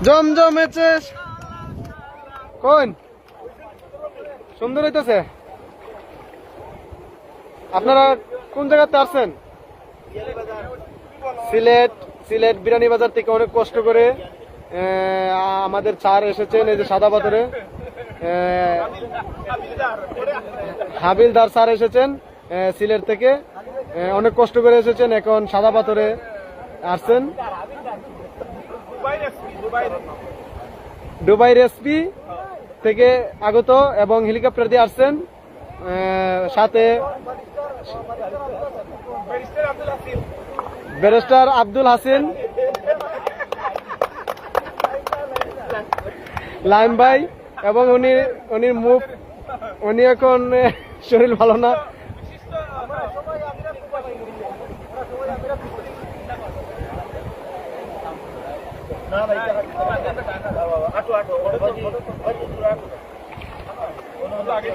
জমজমেছে কোন সুন্দর হইতেছে। আপনারা কোন জায়গাতে আসছেন? সিলেট। সিলেট বিরানি বাজার থেকে অনেক কষ্ট করে আমাদের স্যার এসেছেন এই যে সাদা পাথরে। হাবিলদার স্যার এসেছেন সিলেট থেকে, অনেক কষ্ট করে এসেছেন, এখন সাদা পাথরে আসছেন। দুবাই রেসপি থেকে আগত এবং হেলিকপ্টার দিয়ে আসছেন, সাথে ব্যারিস্টার আব্দুল হাসিন, লাইম ভাই, এবং উনি মুখ উনি এখন শরীর ভালো না। আগে